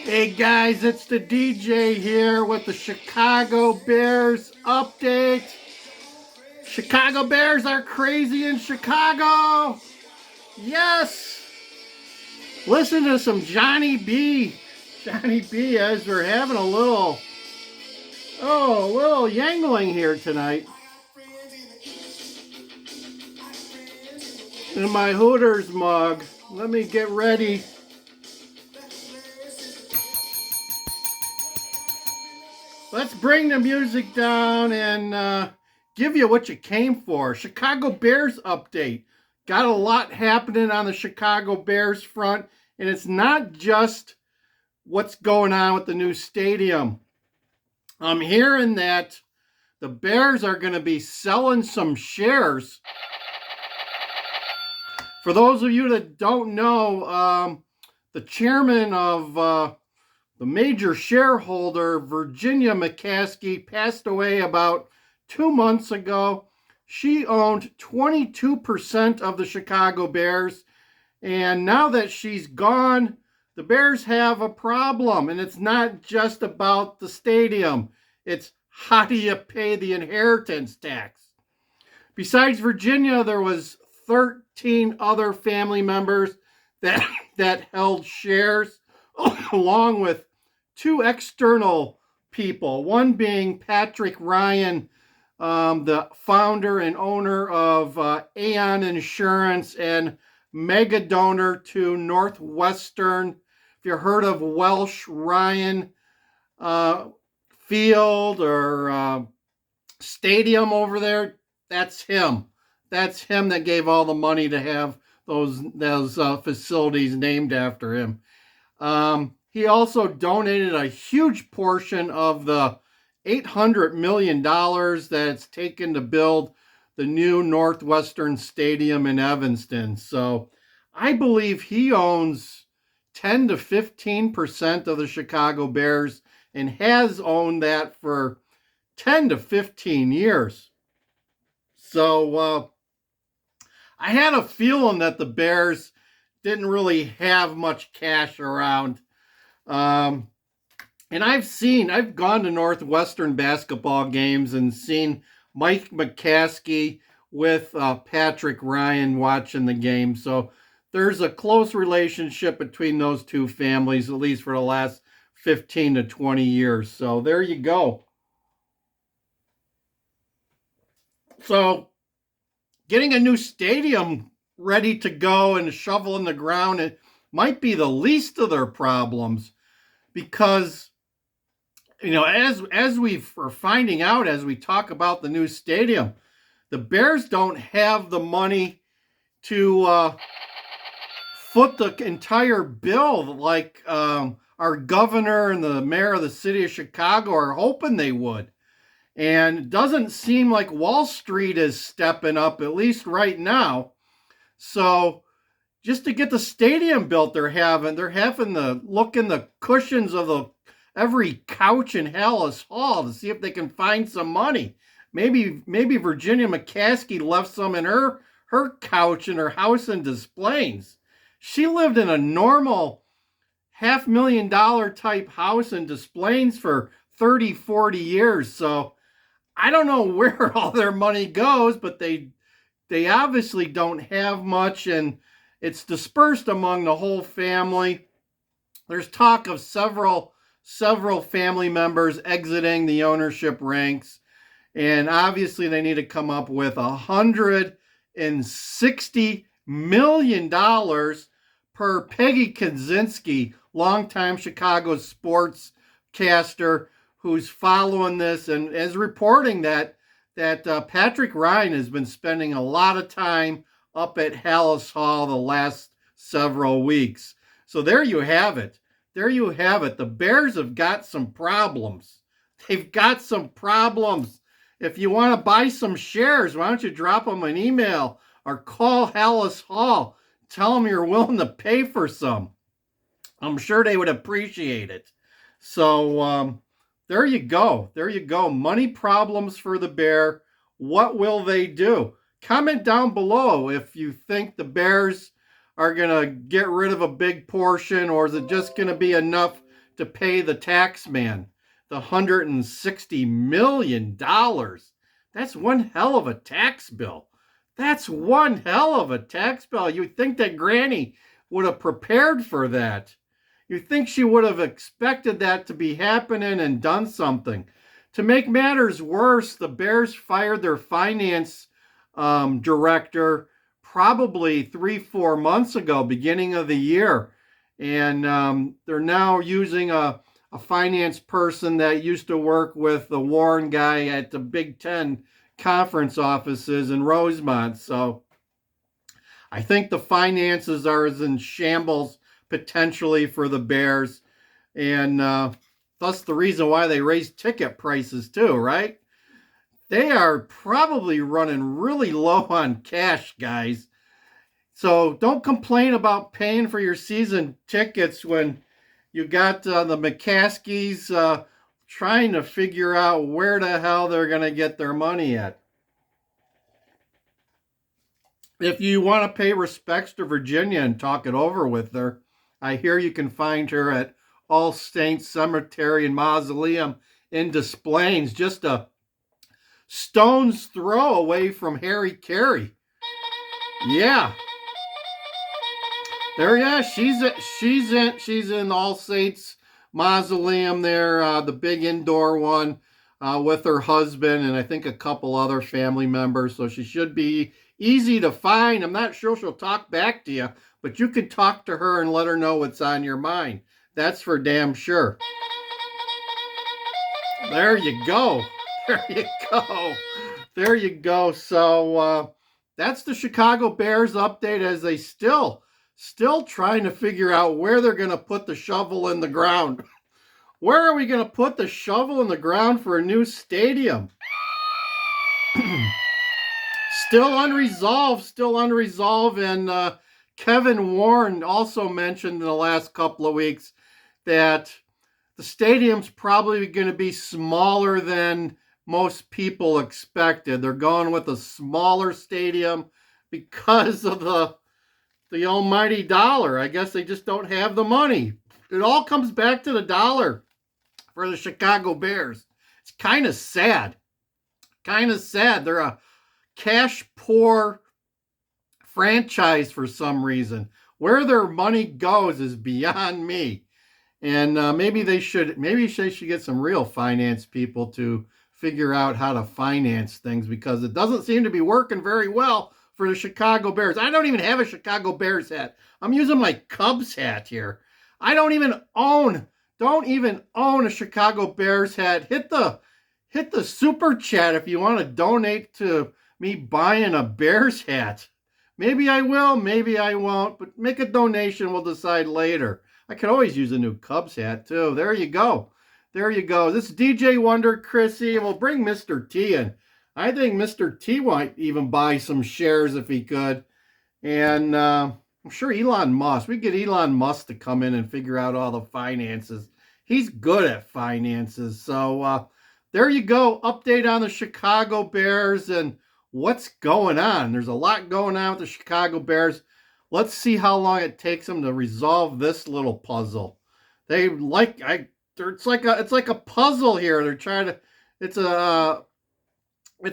Hey guys, it's the DJ here with the Chicago Bears update. Chicago Bears are crazy in Chicago. Yes. Listen to some Johnny B. Johnny B as we're having a little yangling here tonight. In my Hooters mug. Let me get ready. Let's bring the music down and give you what you came for. Chicago Bears update. Got a lot happening on the Chicago Bears front, and it's not just what's going on with the new stadium. I'm hearing that the Bears are going to be selling some shares. For those of you that don't know, the chairman of the major shareholder, Virginia McCaskey, passed away about 2 months ago. She owned 22% of the Chicago Bears. And now that she's gone, the Bears have a problem. And it's not just about the stadium. It's how do you pay the inheritance tax? Besides Virginia, there was 13 other family members that held shares, along with 2 external people, one being Patrick Ryan, the founder and owner of Aon Insurance and mega donor to Northwestern. If you heard of Welsh Ryan Field or stadium over there, that's him. That's him that gave all the money to have those facilities named after him. He also donated a huge portion of the $800 million that it's taken to build the new Northwestern Stadium in Evanston. So I believe he owns 10 to 15% of the Chicago Bears and has owned that for 10 to 15 years. So I had a feeling that the Bears didn't really have much cash around. And I've gone to Northwestern basketball games and seen Mike McCaskey with Patrick Ryan watching the game. So there's a close relationship between those two families, at least for the last 15 to 20 years. So there you go. So getting a new stadium ready to go and a shovel in the ground, it might be the least of their problems. Because, as we are finding out as we talk about the new stadium, the Bears don't have the money to foot the entire bill like our governor and the mayor of the city of Chicago are hoping they would. And it doesn't seem like Wall Street is stepping up, at least right now. So just to get the stadium built, they're having to look in the cushions of every couch in Hallis Hall to see if they can find some money. Maybe Virginia McCaskey left some in her couch in her house in Des Plaines. She lived in a normal $500,000 type house in Des Plaines for 30, 40 years. So I don't know where all their money goes, but they obviously don't have much, and it's dispersed among the whole family. There's talk of several family members exiting the ownership ranks. And obviously they need to come up with $160 million per Peggy Kaczynski, longtime Chicago sportscaster, who's following this and is reporting that Patrick Ryan has been spending a lot of time up at Hallis Hall the last several weeks. So there you have it. The Bears have got some problems. They've got some problems. If you want to buy some shares, why don't you drop them an email or call Hallis Hall. Tell them you're willing to pay for some. I'm sure they would appreciate it. So there you go. Money problems for the Bear. What will they do? Comment down below if you think the Bears are going to get rid of a big portion, or is it just going to be enough to pay the tax man the $160 million. That's one hell of a tax bill. That's one hell of a tax bill. You'd think that Granny would have prepared for that. You'd think she would have expected that to be happening and done something. To make matters worse, the Bears fired their finance director probably 3-4 months ago, beginning of the year. And they're now using a finance person that used to work with the Warren guy at the Big Ten conference offices in Rosemont. So I think the finances are in shambles potentially for the Bears. And thus the reason why they raised ticket prices too, right? They are probably running really low on cash, guys. So don't complain about paying for your season tickets when you got the McCaskeys trying to figure out where the hell they're going to get their money at. If you want to pay respects to Virginia and talk it over with her, I hear you can find her at All Saints Cemetery and Mausoleum in Des Plaines, just a stone's throw away from Harry Carey. Yeah. There, yeah, she's in All Saints Mausoleum there, the big indoor one, with her husband and I think a couple other family members. So she should be easy to find. I'm not sure she'll talk back to you, but you can talk to her and let her know what's on your mind. That's for damn sure. There you go. There you go. There you go. So that's the Chicago Bears update as they still trying to figure out where they're going to put the shovel in the ground. Where are we going to put the shovel in the ground for a new stadium? Still unresolved. And Kevin Warren also mentioned in the last couple of weeks that the stadium's probably going to be smaller than most people expected. They're going with a smaller stadium because of the almighty dollar. I guess they just don't have the money. It all comes back to the dollar for the Chicago Bears. It's kind of sad. They're a cash-poor franchise for some reason. Where their money goes is beyond me. And maybe they should get some real finance people to figure out how to finance things, because it doesn't seem to be working very well for the Chicago Bears. I don't even have a Chicago Bears hat. I'm using my Cubs hat here. I don't even own a Chicago Bears hat. Hit the super chat if you want to donate to me buying a Bears hat. Maybe I will, maybe I won't, but make a donation. We'll decide later. I could always use a new Cubs hat too. There you go. This is DJ Wonder Chrissy, and we'll bring Mr. T in. I think Mr. T might even buy some shares if he could. And I'm sure Elon Musk, we get Elon Musk to come in and figure out all the finances. He's good at finances. So there you go. Update on the Chicago Bears and what's going on. There's a lot going on with the Chicago Bears. Let's see how long it takes them to resolve this little puzzle. It's like a puzzle here. They're trying to. It's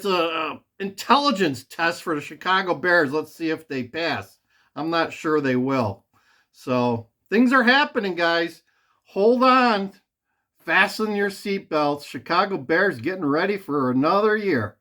a intelligence test for the Chicago Bears. Let's see if they pass. I'm not sure they will. So things are happening, guys. Hold on. Fasten your seatbelts. Chicago Bears getting ready for another year.